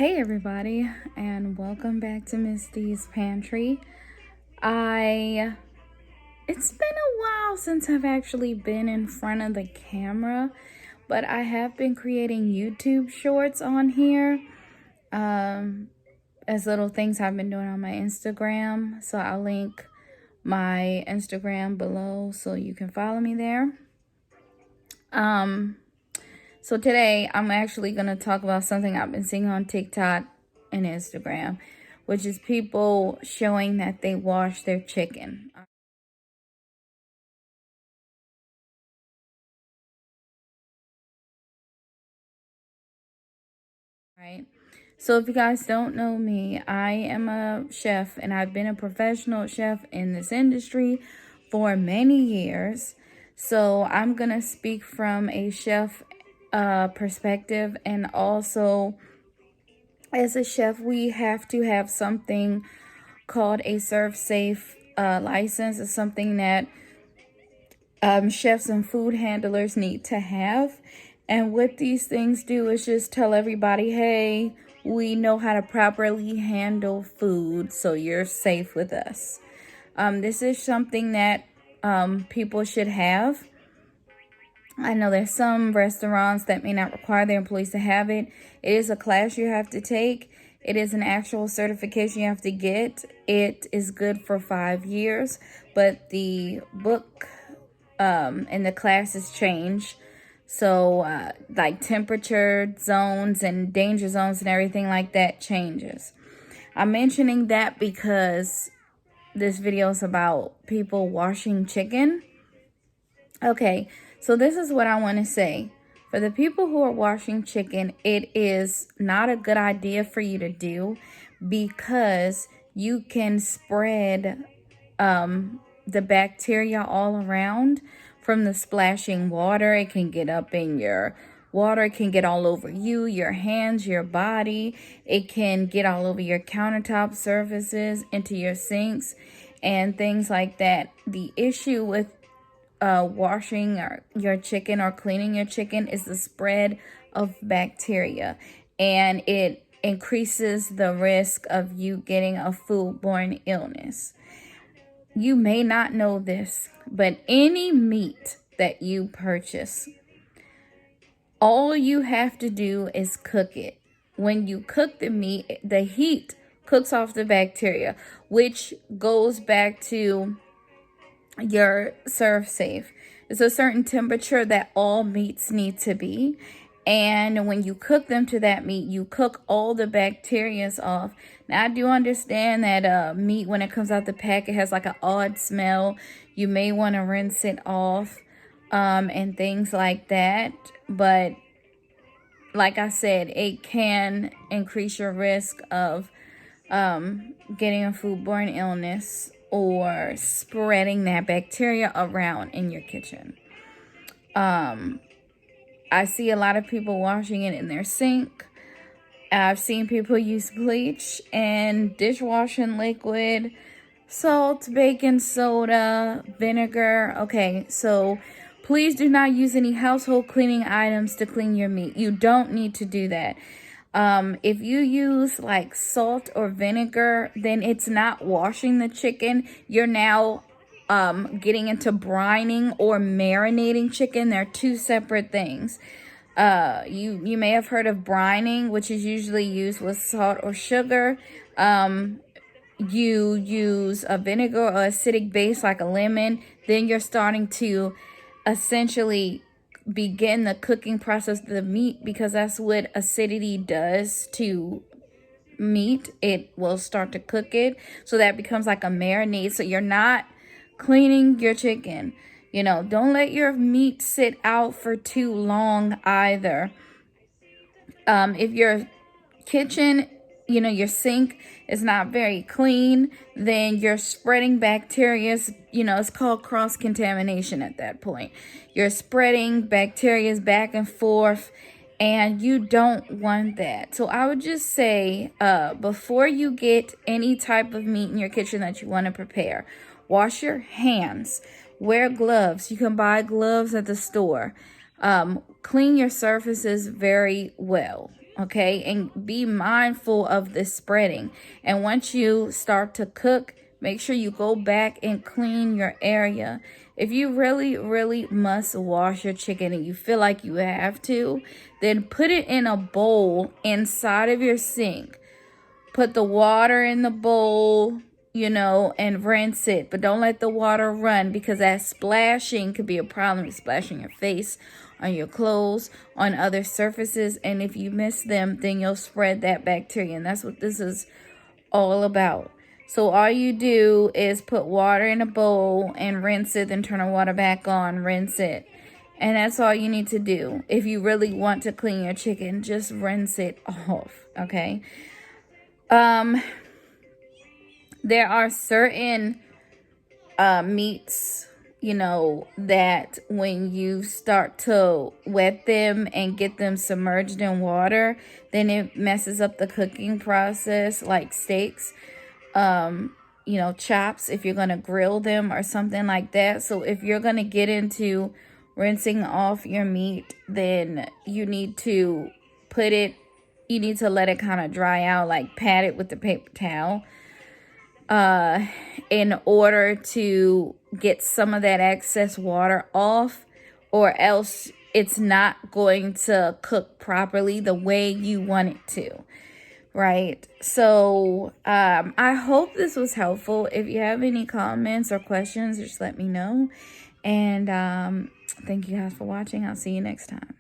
Hey everybody, and welcome back to Miss D's Pantry. It's been a while since I've actually been in front of the camera, but I have been creating YouTube shorts on here as little things I've been doing on my Instagram. So I'll link my Instagram below so you can follow me there. So today I'm actually going to talk about something I've been seeing on TikTok and Instagram, which is people showing that they wash their chicken. Right? So if you guys don't know me, I am a chef and I've been a professional chef in this industry for many years. So I'm going to speak from a chef perspective, and also as a chef, we have to have something called a serve safe license. It's something that chefs and food handlers need to have. And what these things do is just tell everybody, hey, we know how to properly handle food, so you're safe with us. This is something that people should have. I know there's some restaurants that may not require their employees to have it. It is a class you have to take. It is an actual certification you have to get. It is good for 5 years, but the book and the classes change. So like temperature zones and danger zones and everything like that changes. I'm mentioning that because this video is about people washing chicken. Okay, so this is what I want to say. For the people who are washing chicken, it is not a good idea for you to do, because you can spread the bacteria all around from the splashing water. It can get up in your water. It can get all over you, your hands, your body. It can get all over your countertop surfaces, into your sinks, and things like that. The issue with washing your chicken or cleaning your chicken is the spread of bacteria, and it increases the risk of you getting a foodborne illness. You may not know this, but any meat that you purchase, all you have to do is cook it. When you cook the meat, the heat cooks off the bacteria, which goes back to your serve safe. It's a certain temperature that all meats need to be. And when you cook them to that meat, you cook all the bacteria off. Now, I do understand that meat, when it comes out the pack, it has like an odd smell. You may want to rinse it off and things like that. But like I said, it can increase your risk of getting a foodborne illness or spreading that bacteria around in your kitchen. I see a lot of people washing it in their sink. I've seen people use bleach and dishwashing liquid, salt, baking soda, vinegar. Okay, so please do not use any household cleaning items to clean your meat. You don't need to do that. If you use like salt or vinegar, then it's not washing the chicken. You're now getting into brining or marinating chicken. They're two separate things. You may have heard of brining, which is usually used with salt or sugar. You use a vinegar or acidic base like a lemon. Then you're starting to essentially begin the cooking process of the meat, because that's what acidity does to meat. It will start to cook it, so that becomes like a marinade. So you're not cleaning your chicken. Don't let your meat sit out for too long either. If your kitchen, your sink is not very clean, then you're spreading bacteria. It's called cross-contamination at that point. You're spreading bacteria back and forth, and you don't want that. So I would just say, before you get any type of meat in your kitchen that you want to prepare, wash your hands. Wear gloves. You can buy gloves at the store. Clean your surfaces very well. okay? And be mindful of the spreading. And once you start to cook, make sure you go back and clean your area. If you really, really must wash your chicken and you feel like you have to, then put it in a bowl inside of your sink. Put the water in the bowl, and rinse it. But don't let the water run, because that splashing could be a problem. It's splashing your face, on your clothes, on other surfaces. And if you miss them, then you'll spread that bacteria. And that's what this is all about. So all you do is put water in a bowl and rinse it, then turn the water back on, rinse it. And that's all you need to do. If you really want to clean your chicken, just rinse it off, okay? There are certain meats, that when you start to wet them and get them submerged in water, then it messes up the cooking process, like steaks, chops, if you're going to grill them or something like that. So if you're going to get into rinsing off your meat, then you need to let it kind of dry out, like pat it with the paper towel, in order to get some of that excess water off, or else it's not going to cook properly the way you want it to, right? So I hope this was helpful. If you have any comments or questions, just let me know. And thank you guys for watching. I'll see you next time.